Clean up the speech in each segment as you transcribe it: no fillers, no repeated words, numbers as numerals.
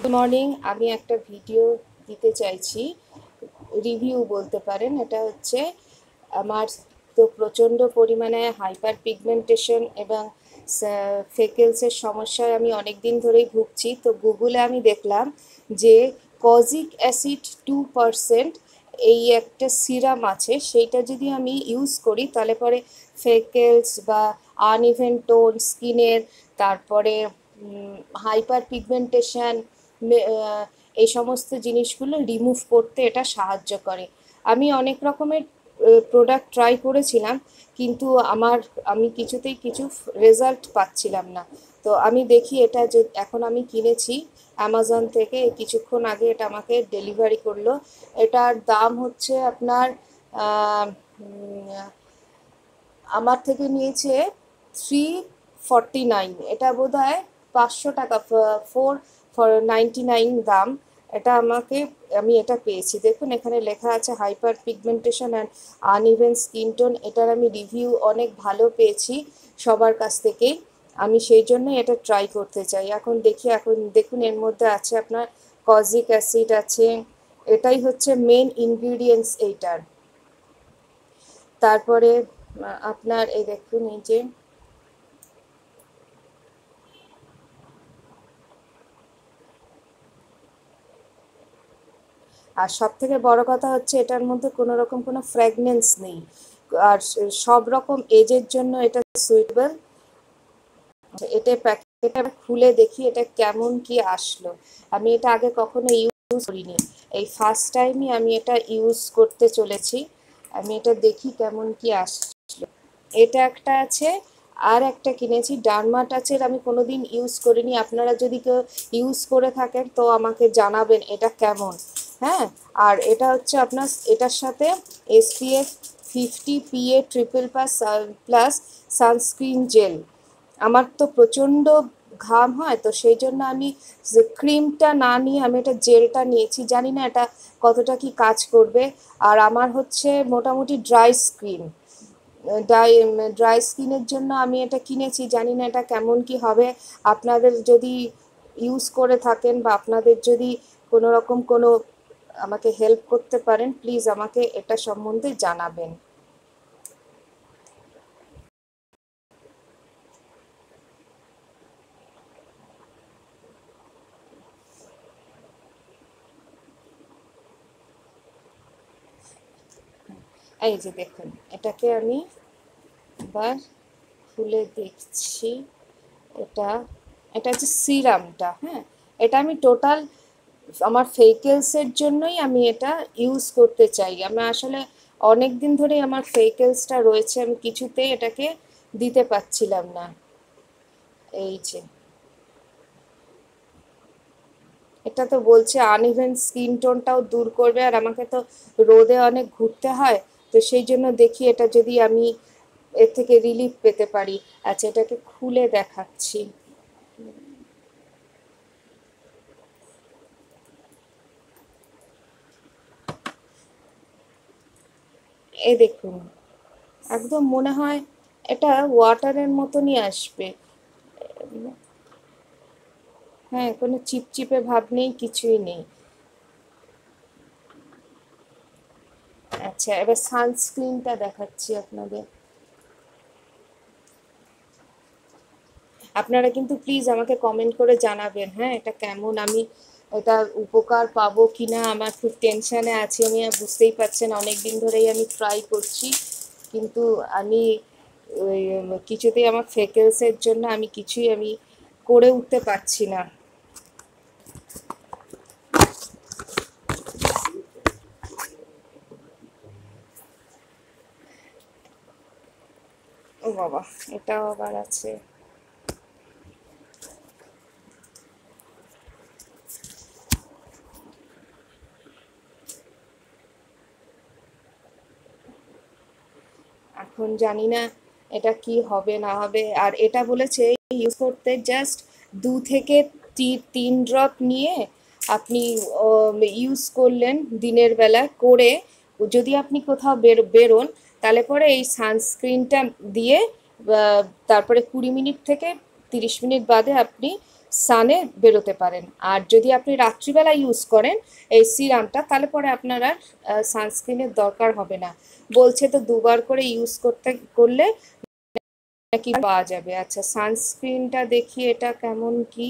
Good morning. আমি একটা video দিতে চাইছি, রিভিউ বলতে পারেন। এটা হচ্ছে আমার তো প্রচণ্ড পরিমাণে হাইপার পিগমেন্টেশন এবং ফেকেলসের সমস্যায় আমি অনেক দিন ধরেই ভুগছি। তো গুগলে আমি দেখলাম যে কজিক অ্যাসিড 2% এই একটা সিরাম আছে, সেইটা যদি আমি ইউজ করি তাহলে পরে ফেকেলস বা আনইভেন টোন স্কিনের, তারপরে হাইপার পিগমেন্টেশন, এই সমস্ত জিনিসগুলো রিমুভ করতে এটা সাহায্য করে। আমি অনেক রকমের প্রোডাক্ট ট্রাই করেছিলাম, কিন্তু আমি কিছুতেই কিছু রেজাল্ট পাচ্ছিলাম না। তো আমি দেখি এটা যে এখন আমি কিনেছি অ্যামাজন থেকে, কিছুক্ষণ আগে এটা আমাকে ডেলিভারি করলো। এটার দাম হচ্ছে আপনার আমার থেকে নিয়েছে 349। এটা বোধ হয় 500 টাকা, 499 দাম। এটা আমি এটা পেয়েছি। দেখুন এখানে লেখা আছে hyper pigmentation and uneven skin tone. এটার আমি রিভিউ অনেক ভালো পেয়েছি সবার কাছ থেকেই। আমি সেই জন্য এটা ট্রাই করতে চাই। এখন দেখুন এর মধ্যে আছে আপনার কজিক অ্যাসিড আছে, এটাই হচ্ছে মেন ইনগ্রিডিয়েন্টস এইটার। তারপরে আপনার এই দেখুন এই যে আর সব থেকে বড় কথা হচ্ছে এটার মধ্যে কোনো রকম কোনো ফ্র্যাগনেন্স নেই। আর সব রকম এজের জন্য এটা সুইটেবল। এটা প্যাকেটটা খুলে দেখি এটা কেমন কি আসলো। আমি এটা আগে কখনো ইউজ করিনি, এই ফার্স্ট টাইমই আমি এটা ইউজ করতে চলেছি। আমি এটা দেখি কেমন কি আসলো। এটা একটা আছে, আর একটা কিনেছি ডার্মাটাচের, আমি কোনোদিন ইউজ করিনি। আপনারা যদি কেউ ইউজ করে থাকেন তো আমাকে জানাবেন এটা কেমন। হ্যাঁ, আর এটা হচ্ছে আপনার এটার সাথে SPF 50 PA triple plus sunscreen gel. আমার তো প্রচণ্ড ঘাম হয়, তো সেই জন্য আমি যে ক্রিমটা না নিয়ে আমি এটা জেলটা নিয়েছি। জানি না এটা কতটা কি কাজ করবে। আর আমার হচ্ছে মোটামুটি ড্রাই ড্রাই স্কিনের জন্য আমি এটা কিনেছি। জানি না এটা কেমন কি হবে। আপনাদের যদি ইউজ করে থাকেন বা আপনাদের যদি কোনো রকম কোনো আমাকে হেল্প করতে পারেন, প্লিজ আমাকে এটা সম্বন্ধে জানাবেন। এই যে দেখুন, এটাকে আমি এবার খুলে দেখছি। এটা এটা হচ্ছে সিরামটা। হ্যাঁ, এটা আমি টোটাল আমার ফেইকেলসের জন্যই আমি এটা ইউজ করতে চাই। আমি আসলে অনেক দিন ধরেই আমার ফেইকেলসটা রয়েছে, আমি কিছুতেই এটাকে দিতে পারছিলাম না। এই যে এটা তো বলছে আনইভেন স্কিন টোনটাও দূর করবে, আর আমাকে তো রোদে অনেক ঘুরতে হয়। তো সেই জন্য দেখি এটা যদি আমি এর থেকে রিলিফ পেতে পারি। আচ্ছা, এটাকে খুলে দেখাচ্ছি। এই দেখুন, একদম মনে হয় এটা ওয়াটারের মতনই আসবে। হ্যাঁ, কোনো চিপচিপে ভাব নেই, কিছুই নেই। আচ্ছা, এবার সানস্ক্রিনটা দেখাচ্ছি আপনাদের। আপনারা কিন্তু প্লিজ আমাকে কমেন্ট করে জানাবেন, হ্যাঁ, এটা কেমন, আমি এটা উপকার পাবো কি না। আমার খুব টেনশানে আছি আমি, আর বুঝতেই পারছেন অনেক দিন ধরেই আমি ট্রাই করছি, কিন্তু আমি ওই কিছুতেই আমার ফ্রেকেলসের জন্য আমি কিছুই আমি করে উঠতে পারছি না। ও বাবা, এটাও আবার আছে। এখন জানি না এটা কি হবে না হবে। আর এটা বলেছে ইউজ করতে জাস্ট 2 থেকে 3 ড্রপ নিয়ে আপনি ইউজ করলেন দিনের বেলা করে। যদি আপনি কোথাও বেরোন তাহলে পরে এই সানস্ক্রিনটা দিয়ে তারপরে 20 মিনিট থেকে 30 মিনিট বাদে আপনি সানে বেরোতে পারেন। আর যদি আপনি রাত্রিবেলা ইউজ করেন এই সিরামটা, তাহলে পরে আপনার আর সানস্ক্রিনের দরকার হবে না। বলছে তো 2বার করে ইউজ করলে নাকি পাওয়া যাবে। আচ্ছা, সানস্ক্রিনটা দেখি এটা কেমন কি।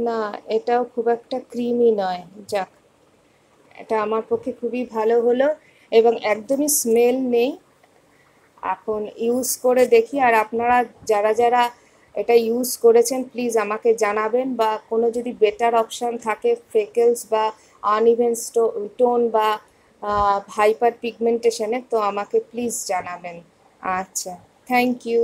না, এটাও খুব একটা ক্রিমি নয়। যাক, এটা আমার পক্ষে খুবই ভালো হলো, এবং একদমই স্মেল নেই। এখন ইউজ করে দেখি। আর আপনারা যারা যারা এটা ইউজ করেছেন প্লিজ আমাকে জানাবেন, বা কোনো যদি বেটার অপশান থাকে ফ্রেকেলস বা আনইভেন টোন বা হাইপার পিগমেন্টেশনের, তো আমাকে প্লিজ জানাবেন। আচ্ছা, থ্যাংক ইউ।